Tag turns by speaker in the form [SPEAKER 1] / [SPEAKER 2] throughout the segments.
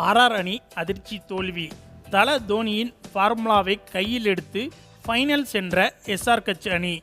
[SPEAKER 1] RR அணி அதிர்ச்சி தோல்வி. தல தோனியின் ஃபார்முலாவை கையில் எடுத்து ஃபைனல் சென்ற எஸ்ஆர் கட்ச் அணி.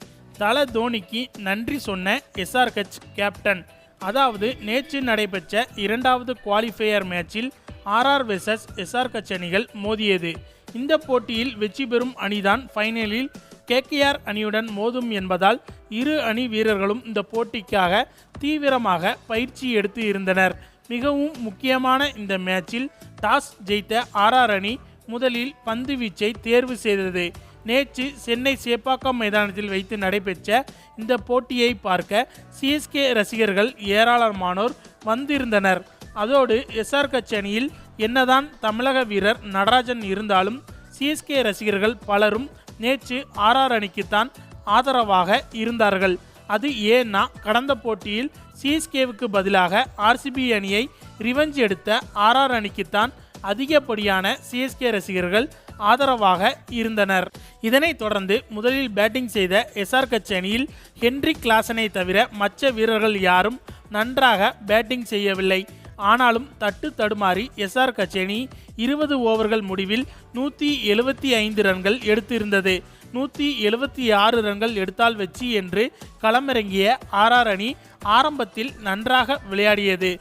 [SPEAKER 1] தல தோனிக்கு நன்றி சொன்ன எஸ்ஆர் கட்ச் கேப்டன். அதாவது நேற்று நடைபெற்ற இரண்டாவது குவாலிஃபயர் மேட்சில் ஆர்ஆர் வெர்சஸ் எஸ்ஆர் கட்ச் அணிகள் மோதியது. இந்த போட்டியில் வெற்றி பெறும் அணிதான் ஃபைனலில் கேகேஆர் அணியுடன் மோதும் என்பதால் இரு அணி வீரர்களும் இந்த போட்டிக்காக தீவிரமாக பயிற்சி எடுத்து இருந்தனர். மிகவும் முக்கியமான இந்த மேட்சில் டாஸ் ஜெயித்த ஆர்ஆர் அணி முதலில் பந்து வீச்சை தேர்வு செய்தது. நேற்று சென்னை சேப்பாக்கம் மைதானத்தில் வைத்து நடைபெற்ற இந்த போட்டியை பார்க்க சிஎஸ்கே ரசிகர்கள் ஏராளமானோர் வந்திருந்தனர். அதோடு எஸ்ஆர் கட்ச் அணியில் என்னதான் தமிழக வீரர் நடராஜன் இருந்தாலும் சிஎஸ்கே ரசிகர்கள் பலரும் நேற்று ஆர்ஆர் அணிக்குத்தான் ஆதரவாக இருந்தார்கள். அது ஏன்னா கடந்த போட்டியில் சிஎஸ்கேவுக்கு பதிலாக ஆர்சிபி அணியை ரிவெஞ்ச் எடுத்த ஆர்ஆர் அணிக்குத்தான் அதிகப்படியான சிஎஸ்கே ரசிகர்கள் ஆதரவாக இருந்தனர். இதனைத் தொடர்ந்து முதலில் பேட்டிங் செய்த எஸ்ஆர் கட்ச் அணியில் ஹென்ரிக் கிளாசனை தவிர மற்ற வீரர்கள் யாரும் நன்றாக பேட்டிங் செய்யவில்லை. ஆனாலும் தட்டு தடுமாறி எஸ்ஆர் கட்ச் அணி 20 ஓவர்கள் முடிவில் 175 ரன்கள் எடுத்திருந்தது. 176 ரன்கள் எடுத்தால் வெற்றி என்று களமிறங்கிய ஆர்ஆர் அணி ஆரம்பத்தில் நன்றாக விளையாடியது.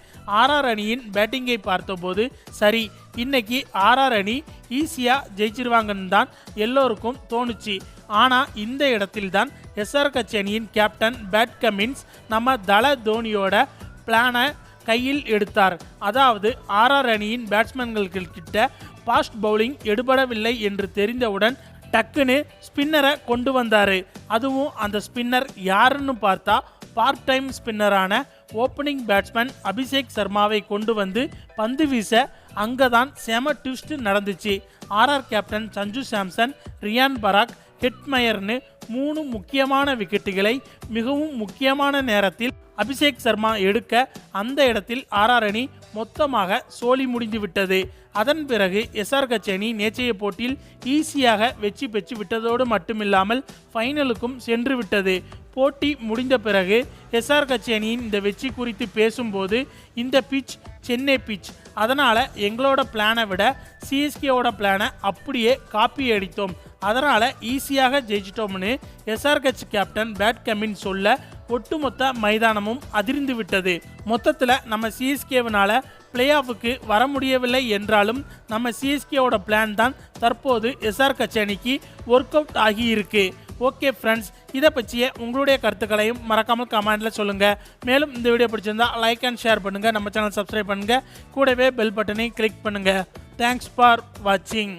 [SPEAKER 1] ஆர்ஆர் அணியின் பேட்டிங்கை பார்த்தபோது சரி இன்னைக்கு ஆர்ஆர் அணி ஈஸியாக ஜெயிச்சிருவாங்கன்னு தான் எல்லோருக்கும் தோணுச்சு. ஆனால் இந்த இடத்தில்தான் எஸ்ஆர் கட்ச் அணியின் கேப்டன் பேட் கமின்ஸ் நம்ம தல தோனியோட பிளானை கையில் எடுத்தார். அதாவது ஆர்ஆர் அணியின் பேட்ஸ்மேன்கிட்ட ஃபாஸ்ட் பவுலிங் எடுபடவில்லை என்று தெரிந்தவுடன் டக்குன்னு ஸ்பின்னரை கொண்டு வந்தார். அதுவும் அந்த ஸ்பின்னர் யாருன்னு பார்த்தா பார்ட் டைம் ஸ்பின்னரான ஓப்பனிங் பேட்ஸ்மேன் அபிஷேக் சர்மாவை கொண்டு வந்து பந்து வீச அங்கதான் செம ட்விஸ்ட் நடந்துச்சு. ஆர்ஆர் கேப்டன் சஞ்சு சாம்சன், ரியான் பராக், ஹெட்மயர்னு 3 முக்கியமான விக்கெட்டுகளை மிகவும் முக்கியமான நேரத்தில் அபிஷேக் சர்மா எடுக்க அந்த இடத்தில் ஆர்ஆர் அணி மொத்தமாக சோலி முடிந்து விட்டது. அதன் பிறகு எஸ்ஆர் கட்ச் அணி நேற்றைய போட்டியில் ஈஸியாக வெற்றி பெற்று விட்டதோடு மட்டுமில்லாமல் ஃபைனலுக்கும் சென்று விட்டது. போட்டி முடிந்த பிறகு எஸ்ஆர் கட்ச் அணியின் இந்த வெற்றி குறித்து பேசும்போது இந்த பிட்ச் சென்னை பிட்ச், அதனால் எங்களோட பிளானை விட சிஎஸ்கேவோட பிளானை அப்படியே காப்பி அடித்தோம், அதனால் ஈஸியாக ஜெயிச்சிட்டோம்னு எஸ்ஆர் கட்ச் கேப்டன் பேட் கமின்ஸ் சொல்ல ஒட்டுமொத்த மைதானமும் அதிர்ந்து விட்டது. மொத்தத்தில் நம்ம சிஎஸ்கேவினால பிளே ஆஃபுக்கு வர முடியவில்லை என்றாலும் நம்ம சிஎஸ்கேவோட பிளான் தான் தற்போது எஸ்ஆர் கட்ச் அணிக்கு ஒர்க் அவுட் ஆகியிருக்கு. ஓகே ஃப்ரெண்ட்ஸ், இதை பற்றிய உங்களுடைய கருத்துக்களையும் மறக்காமல் கமெண்டில் சொல்லுங்கள். மேலும் இந்த வீடியோ பிடிச்சிருந்தா லைக் அண்ட் ஷேர் பண்ணுங்கள், நம்ம சேனல் சப்ஸ்கிரைப் பண்ணுங்கள், கூடவே பெல் பட்டனை கிளிக் பண்ணுங்கள். தேங்க்ஸ் ஃபார் வாட்சிங்.